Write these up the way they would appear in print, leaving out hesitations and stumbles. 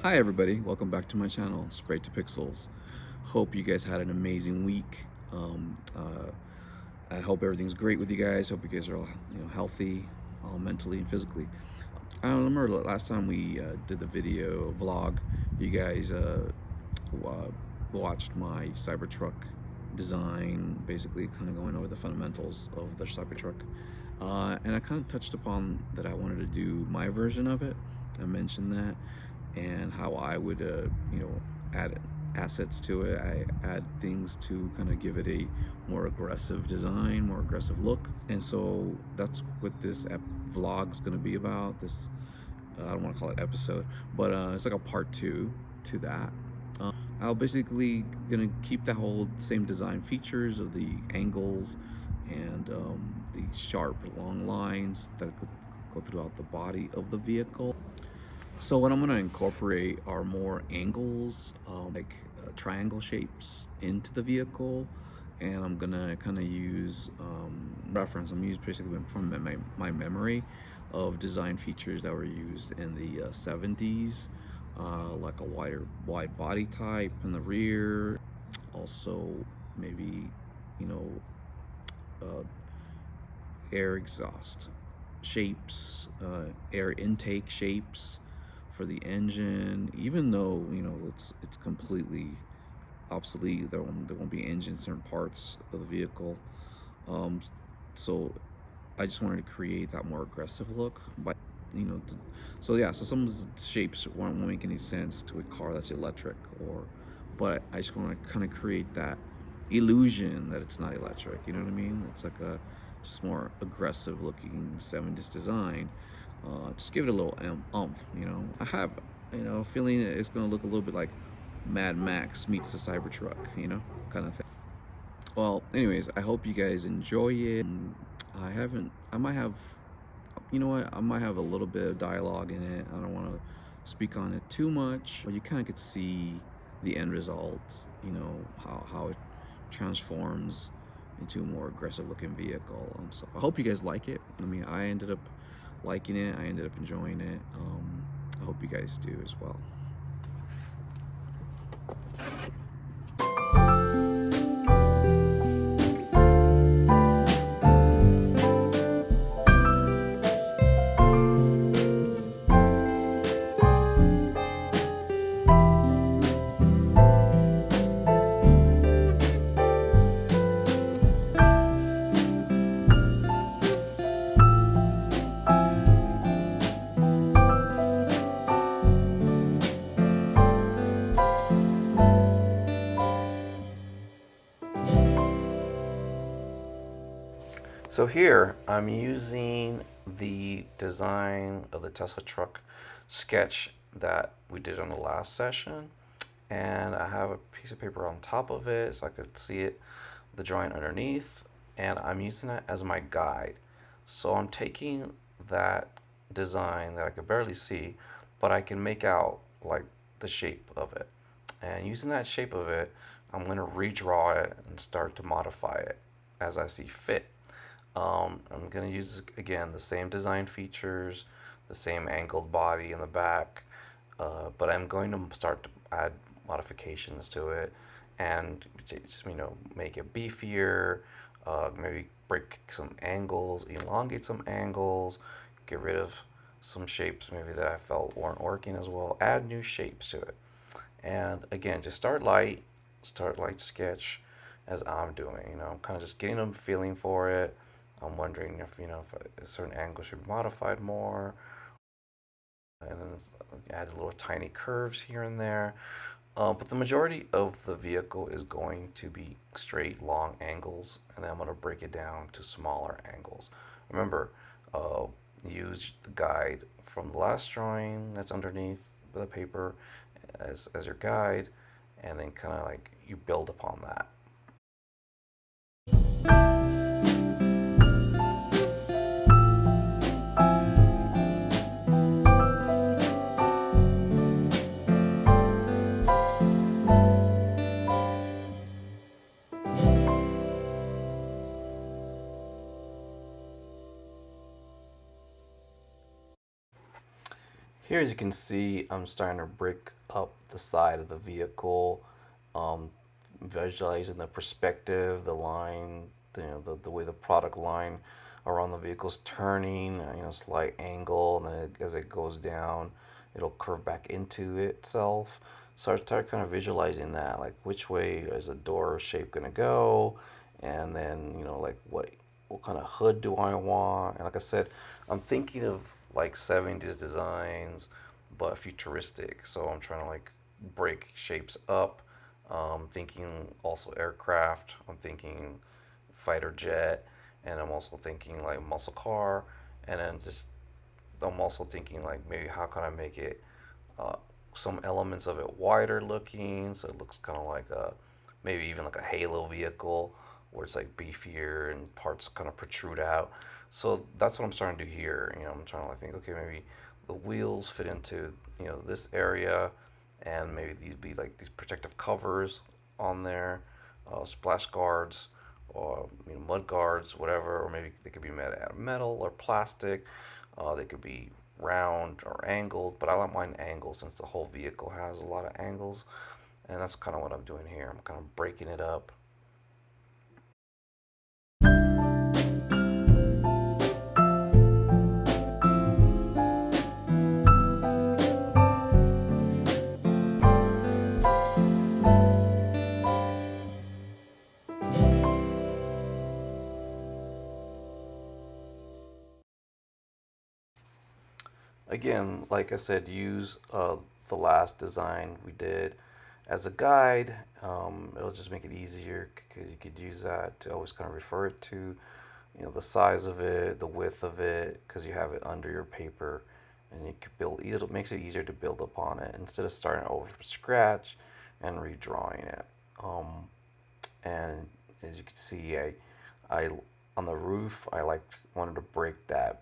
Hi everybody, welcome back to my channel, Spray to Pixels. Hope you guys had an amazing week. I hope everything's great with you guys. Hope you guys are all healthy, mentally and physically. I remember last time we did the video vlog, you guys watched my Cybertruck design, basically kind of going over the fundamentals of the Cybertruck. And I kind of touched upon that I wanted to do my version of it. I mentioned that and how I would, add assets to it. I add things to kind of give it a more aggressive design, more aggressive look. And so that's what this vlog is going to be about. This, I don't want to call it episode, but it's like a part 2 to that. I'll basically gonna keep the whole same design features of the angles and the sharp long lines that go throughout the body of the vehicle. So what I'm gonna incorporate are more angles, triangle shapes into the vehicle, and I'm gonna kind of use reference. I'm using basically from my memory of design features that were used in the 70s, like a wide body type in the rear, also maybe uh, air exhaust shapes, air intake shapes for the engine. Even though it's completely obsolete, there won't be engine certain parts of the vehicle. So I just wanted to create that more aggressive look by so yeah, so some of the shapes won't make any sense to a car that's electric, but I just want to kind of create that illusion that it's not electric. You know what I mean? It's like a just more aggressive looking 70s design. Just give it a little umph. I have a feeling that it's going to look a little bit like Mad Max meets the Cybertruck, kind of thing. Well, anyways, I hope you guys enjoy it. I might have, I might have a little bit of dialogue in it. I don't want to speak on it too much, but you kind of could see the end result, how it transforms into a more aggressive looking vehicle. So I hope you guys like it. I mean, I ended up liking it. I ended up enjoying it. I hope you guys do as well. So here I'm using the design of the Tesla truck sketch that we did on the last session, and I have a piece of paper on top of it so I could see it, the drawing underneath, and I'm using that as my guide. So I'm taking that design that I could barely see, but I can make out like the shape of it, and using that shape of it, I'm going to redraw it and start to modify it as I see fit. I'm going to use, again, the same design features, the same angled body in the back, but I'm going to start to add modifications to it and just, make it beefier, maybe break some angles, elongate some angles, get rid of some shapes maybe that I felt weren't working as well, add new shapes to it. And again, just start light sketch as I'm doing, I'm kind of just getting a feeling for it. I'm wondering if if a certain angle should be modified more, and then add little tiny curves here and there. But the majority of the vehicle is going to be straight long angles, and then I'm going to break it down to smaller angles. Remember, use the guide from the last drawing that's underneath the paper as your guide, and then kind of like you build upon that. Here, as you can see, I'm starting to break up the side of the vehicle, um, visualizing the perspective, the line, the way the product line around the vehicle's turning, slight angle, and then as it goes down, it'll curve back into itself. So I start kind of visualizing that, like which way is the door shape gonna go, and then like what kind of hood do I want? And like I said, I'm thinking of like 70s designs, but futuristic. So I'm trying to like break shapes up. Thinking also aircraft. I'm thinking fighter jet, and I'm also thinking like muscle car, and then just I'm also thinking like maybe how can I make it uh, some elements of it wider looking, so it looks kind of like a maybe even like a halo vehicle where it's like beefier and parts kind of protrude out. So that's what I'm starting to do here. I'm trying to like think, okay, maybe the wheels fit into this area, and maybe these be like these protective covers on there, splash guards, or mud guards, whatever, or maybe they could be made out of metal or plastic. They could be round or angled, but I like mine angled since the whole vehicle has a lot of angles, and that's kind of what I'm doing here. I'm kind of breaking it up. Again, like I said, use the last design we did as a guide. It'll just make it easier because you could use that to always kind of refer it to, the size of it, the width of it, because you have it under your paper, and you could build. It makes it easier to build upon it instead of starting over from scratch and redrawing it. And as you can see, I on the roof, I like wanted to break that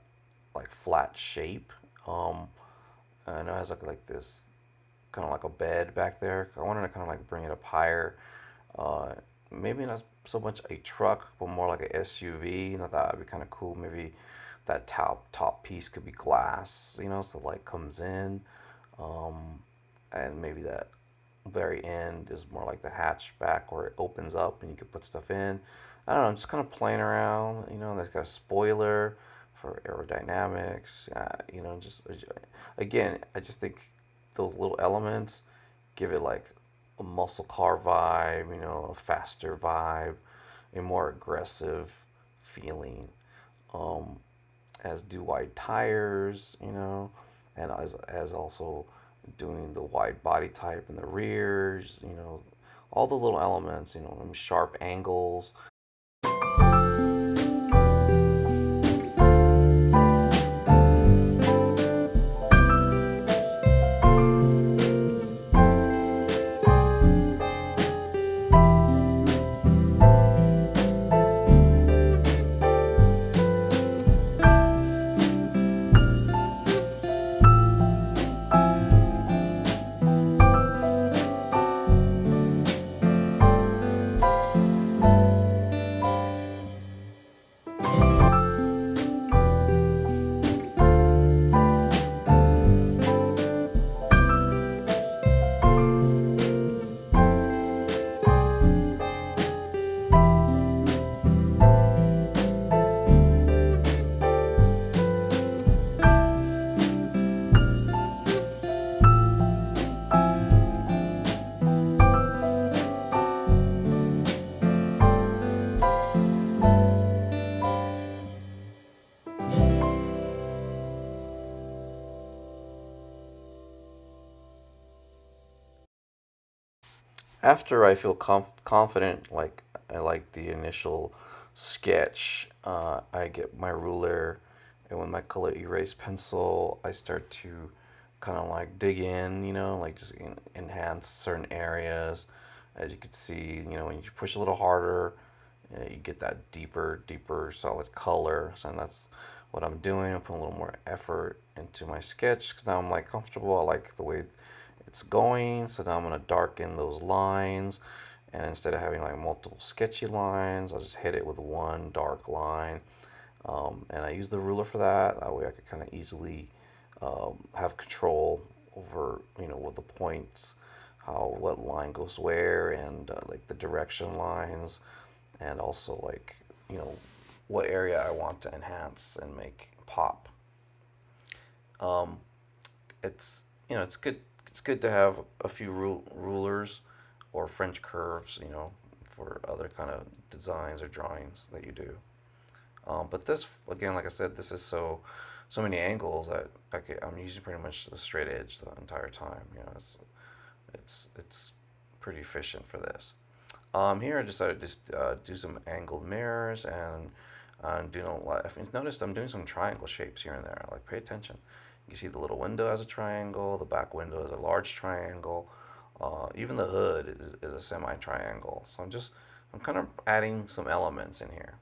like flat shape. Um, I know it has like this kind of like a bed back there. I wanted to kind of like bring it up higher. Uh, Maybe not so much a truck, but more like a SUV. That would be kind of cool. Maybe that top piece could be glass. So light comes in, um, and maybe that very end is more like the hatchback where it opens up and you can put stuff in. I don't know, just kind of playing around. That's got a spoiler for aerodynamics. Just again, I just think those little elements give it like a muscle car vibe, a faster vibe, a more aggressive feeling. Um, as do wide tires, and as also doing the wide body type in the rears, all those little elements, sharp angles. After I feel confident, like I like the initial sketch, I get my ruler, and with my color erase pencil, I start to kind of like dig in, like just enhance certain areas. As you can see, when you push a little harder, you get that deeper solid color. So that's what I'm doing. I'm putting a little more effort into my sketch because now I'm like comfortable. I like the way it's going. So now I'm going to darken those lines. And instead of having like multiple sketchy lines, I'll just hit it with one dark line. And I use the ruler for that. That way I can kind of easily have control over, with the points, how what line goes where, and like the direction lines, and also like, you know, what area I want to enhance and make pop. Um, it's it's good. It's good to have a few rulers or French curves, for other kind of designs or drawings that you do. But this, again, like I said, this is so many angles that I'm using pretty much the straight edge the entire time. It's pretty efficient for this. Here I decided to just do some angled mirrors and do not like. If you noticed, I'm doing some triangle shapes here and there. Like, pay attention. You see the little window as a triangle. The back window is a large triangle. Even the hood is a semi-triangle. So I'm kind of adding some elements in here.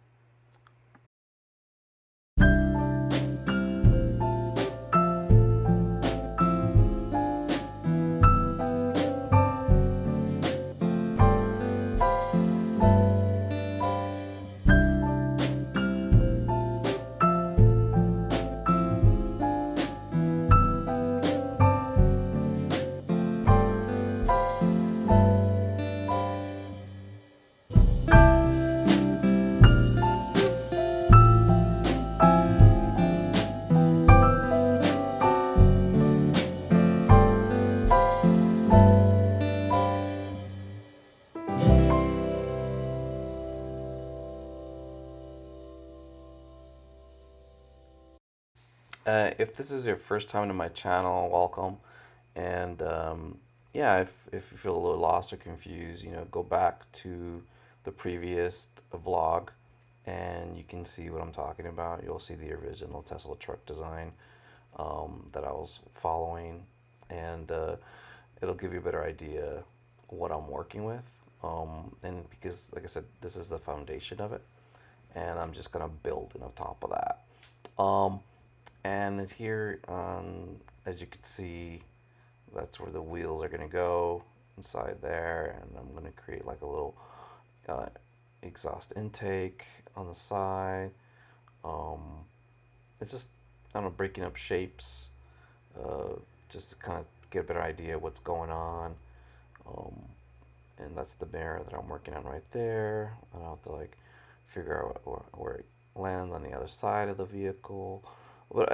If this is your first time to my channel, welcome. And yeah, if you feel a little lost or confused, go back to the previous vlog and you can see what I'm talking about. You'll see the original Tesla truck design that I was following, and it'll give you a better idea what I'm working with. And because, like I said, this is the foundation of it, and I'm just gonna build on top of that. Um, and it's here, as you can see, that's where the wheels are going to go inside there, and I'm going to create like a little uh, exhaust intake on the side. um, it's just kind of breaking up shapes, uh, just to kind of get a better idea of what's going on. um, and that's the mirror that I'm working on right there. I have to like figure out where it lands on the other side of the vehicle. But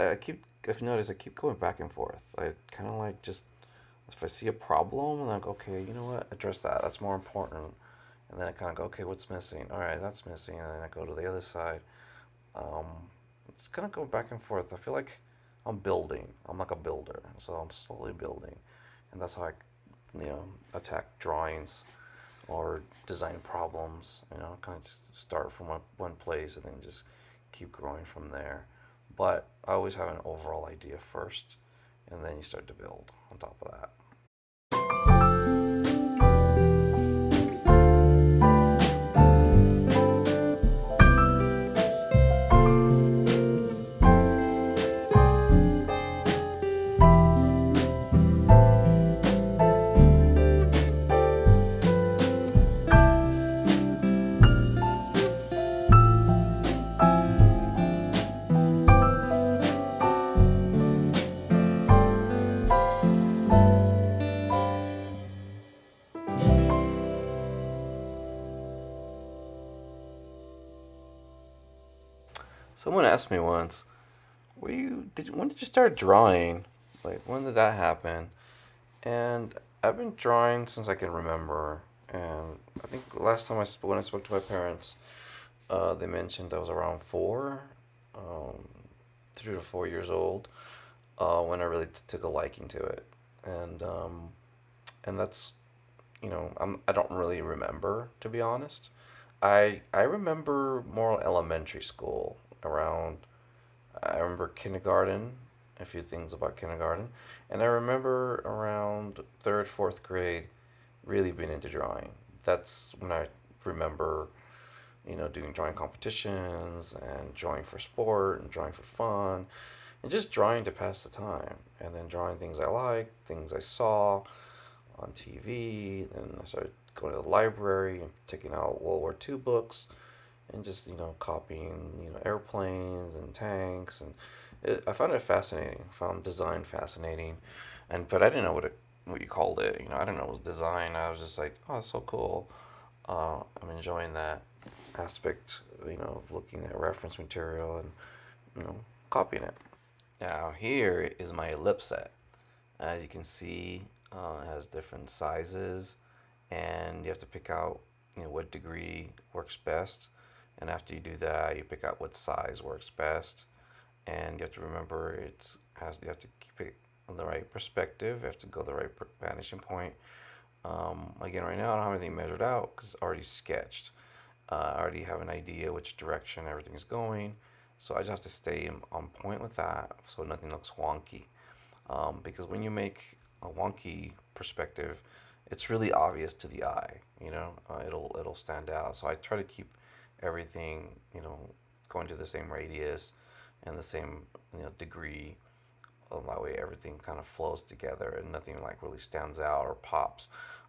if you notice, I keep going back and forth. I kind of like just, if I see a problem, I'm like, okay, you know what, address that. That's more important. And then I kind of go, okay, what's missing? All right, that's missing. And then I go to the other side. Um, it's kind of go back and forth. I feel like I'm building. I'm like a builder. So I'm slowly building. And that's how I, attack drawings or design problems. Kind of just start from one place and then just keep growing from there. But I always have an overall idea first, and then you start to build on top of that. Someone asked me once, when did you start drawing? Like, when did that happen? And I've been drawing since I can remember. And I think last time when I spoke to my parents, they mentioned I was around um, 3 to 4 years old, when I really took a liking to it. And that's, I don't really remember, to be honest. I remember more elementary school around. I remember kindergarten, a few things about kindergarten, and I remember around third, fourth grade, really being into drawing. That's when I remember, doing drawing competitions and drawing for sport and drawing for fun, and just drawing to pass the time. And then drawing things I liked, things I saw on TV. Then I started going to the library and taking out World War II books and just copying airplanes and tanks, and I found it fascinating. I found design fascinating, and but I didn't know what you called it. I didn't know it was design. I was just like, oh, that's so cool. I'm enjoying that aspect, of looking at reference material and copying it. Now here is my ellipse set. As you can see, it has different sizes, and you have to pick out what degree works best. And after you do that, you pick out what size works best. And you have to remember you have to keep it on the right perspective. You have to go the right vanishing point. Again, right now I don't have anything measured out because it's already sketched. I already have an idea which direction everything's going. So I just have to stay on point with that so nothing looks wonky. Because when you make a wonky perspective, it's really obvious to the eye. It'll stand out. So I try to keep everything going to the same radius and the same degree. That way everything kind of flows together and nothing like really stands out or pops.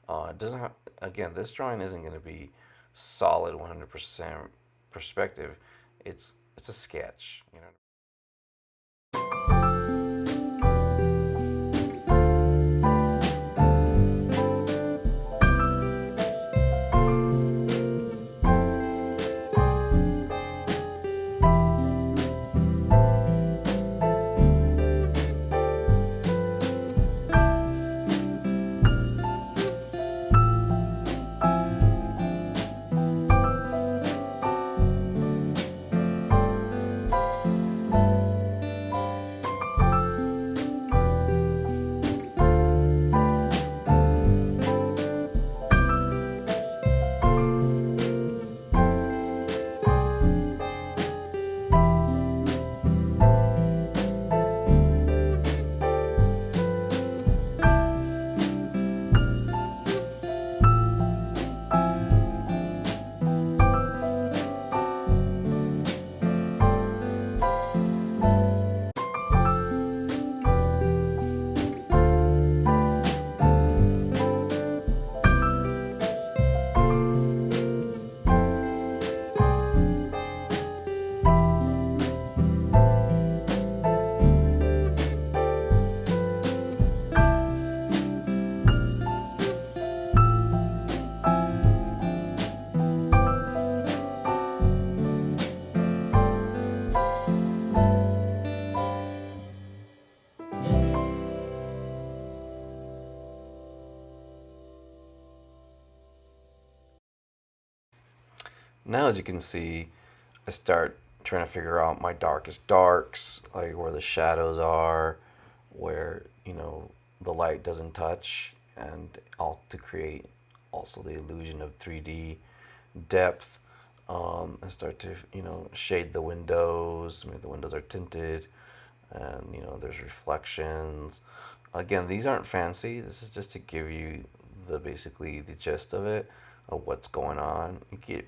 It doesn't have, again, this drawing isn't going to be solid 100% perspective. It's a sketch. Now, as you can see, I start trying to figure out my darkest darks, like where the shadows are, where the light doesn't touch, and all to create also the illusion of 3D depth. I start to shade the windows. I mean, the windows are tinted, and there's reflections. Again, these aren't fancy. This is just to give you basically the gist of it, of what's going on. You can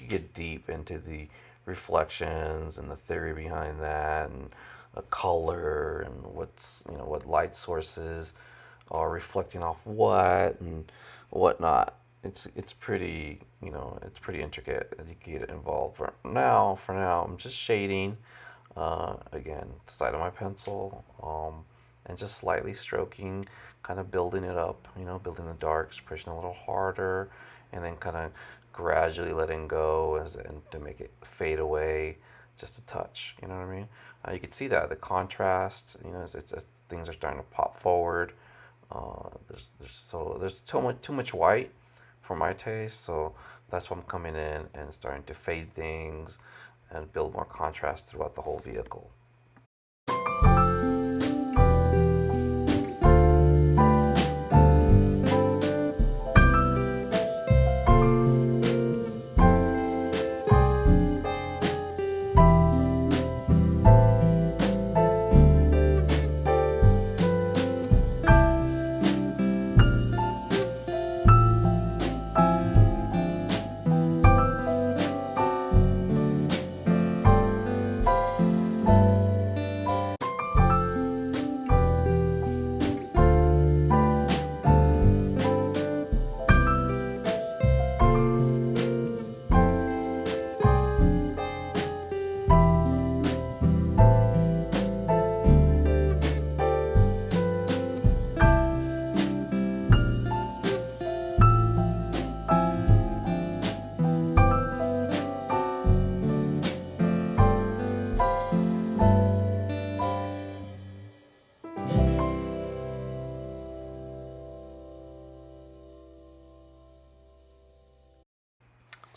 get deep into the reflections and the theory behind that, and a color, and what light sources are reflecting off what and whatnot. It's pretty it's pretty intricate. You can get involved. For now, I'm just shading. Again, the side of my pencil, and just slightly stroking, kind of building it up. Building the darks, pushing a little harder, and then kind of gradually letting go and to make it fade away just a touch. You know what I mean? You can see that the contrast. It's things are starting to pop forward. There's too much white for my taste, so that's why I'm coming in and starting to fade things and build more contrast throughout the whole vehicle.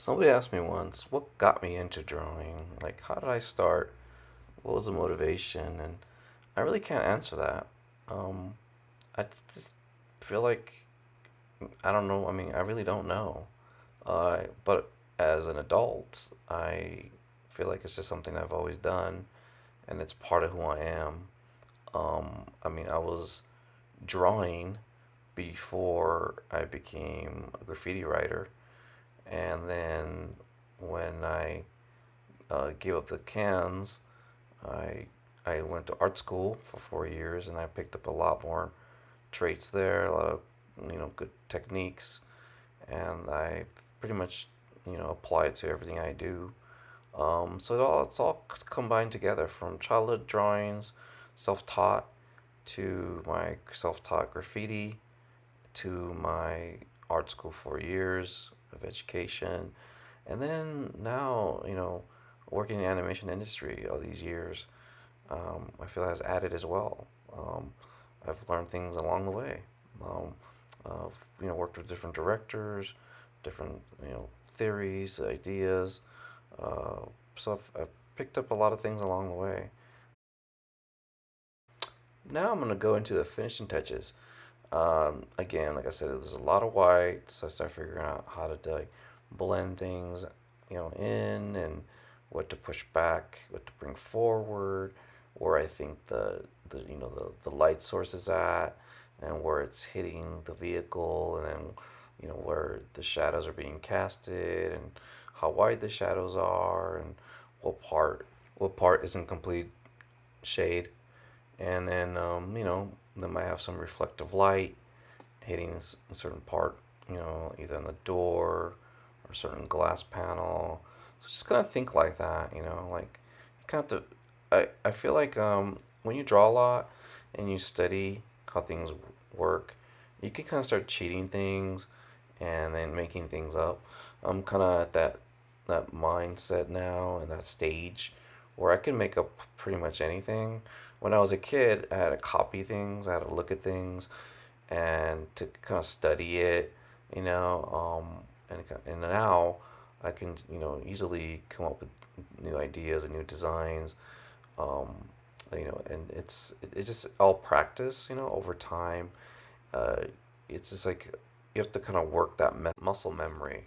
Somebody asked me once, what got me into drawing? Like, how did I start? What was the motivation? And I really can't answer that. Um, I just feel like, I don't know. I mean, I really don't know. But as an adult, I feel like it's just something I've always done, and it's part of who I am. I mean, I was drawing before I became a graffiti writer, and then when I gave up the cans, I I went to art school for 4 years, and I picked up a lot more traits there, a lot of good techniques, and I pretty much apply it to everything I do. So it's all combined together from childhood drawings, self-taught, to my self-taught graffiti, to my art school 4 years of education, and then now working in the animation industry all these years. I feel has added as well. Um, I've learned things along the way. Um, I've worked with different directors, different theories, ideas. Uh, so I've picked up a lot of things along the way. Now I'm gonna go into the finishing touches. Again, like I said, there's a lot of white, so I start figuring out how to like blend things, in, and what to push back, what to bring forward, where I think the light source is at, and where it's hitting the vehicle, and then where the shadows are being casted, and how wide the shadows are, and what part is in complete shade, and then they might have some reflective light hitting a certain part, either on the door or a certain glass panel. So just kind of think like that, like you kind of have to. I feel like when you draw a lot and you study how things work, you can kind of start cheating things and then making things up. I'm kind of at that mindset now and that stage where I can make up pretty much anything. When I was a kid, I had to copy things, I had to look at things, and to kind of study it, and now I can easily come up with new ideas and new designs, um, and it's just all practice, over time. Uh, it's just like you have to kind of work that muscle memory.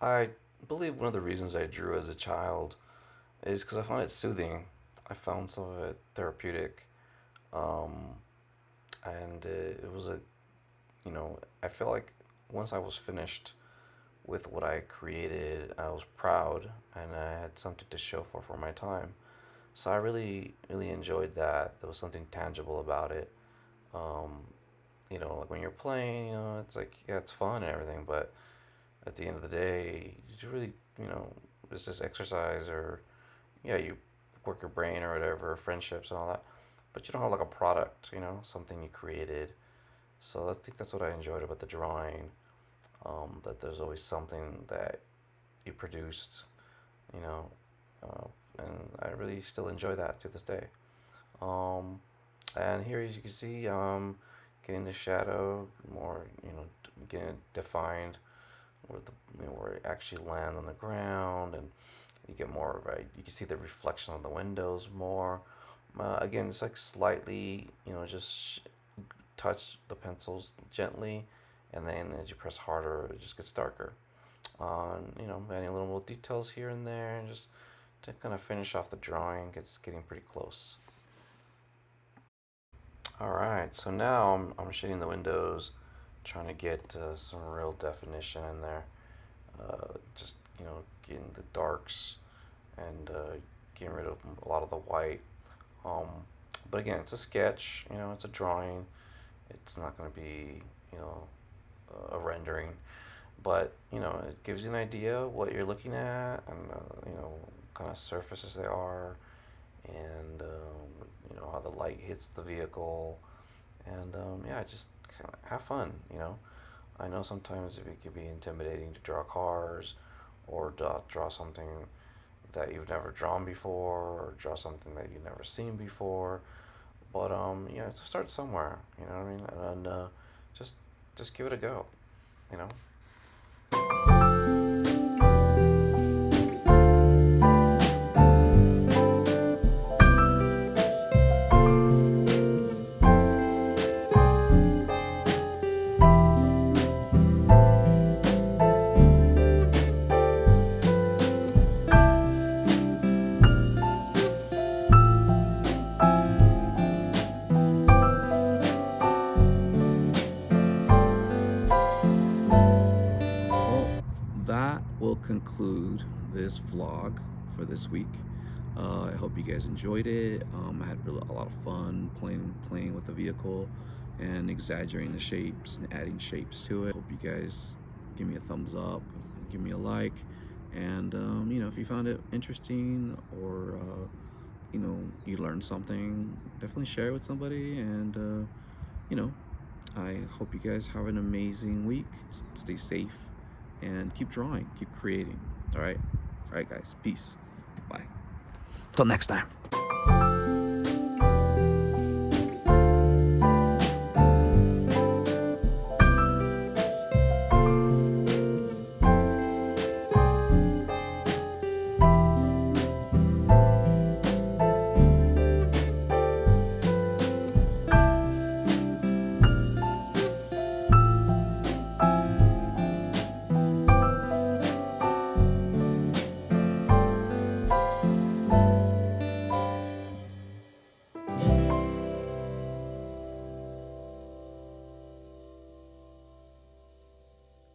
I believe one of the reasons I drew as a child is because I found it soothing. I found some of it therapeutic, um, and it was I feel like once I was finished with what I created, I was proud and I had something to show for my time. So I really, really enjoyed that. There was something tangible about it. Um, like when you're playing, it's like, yeah, it's fun and everything, but at the end of the day, you really, it's just exercise, or yeah, you work your brain or whatever, friendships and all that, but you don't have like a product, something you created. So I think that's what I enjoyed about the drawing, that there's always something that you produced, you know, and I really still enjoy that to this day. Um, and here, as you can see, getting the shadow more, getting it defined where where it actually lands on the ground, and you get more of a, you can see the reflection on the windows more. Again, it's like slightly, just touch the pencils gently, and then as you press harder, it just gets darker. Adding little more details here and there, and just to kind of finish off the drawing. It's getting pretty close. All right, so now I'm shading the windows, trying to get some real definition in there. Just getting the darks and getting rid of a lot of the white. Um, but again, it's a sketch. It's a drawing. It's not going to be a rendering, but it gives you an idea what you're looking at, and kind of surfaces they are, and how the light hits the vehicle, and yeah, just kind of have fun. I know sometimes it could be intimidating to draw cars, or draw something that you've never drawn before, or draw something that you've never seen before. But yeah, to start somewhere, you know what I mean, and just give it a go, you know. That will conclude this vlog for this week. I hope you guys enjoyed it. I had a lot of fun playing with the vehicle and exaggerating the shapes and adding shapes to it. Hope you guys give me a thumbs up, give me a like, and if you found it interesting, or you learned something, definitely share it with somebody. And I hope you guys have an amazing week. Stay safe and keep drawing, keep creating. All right, guys, peace, bye, till next time.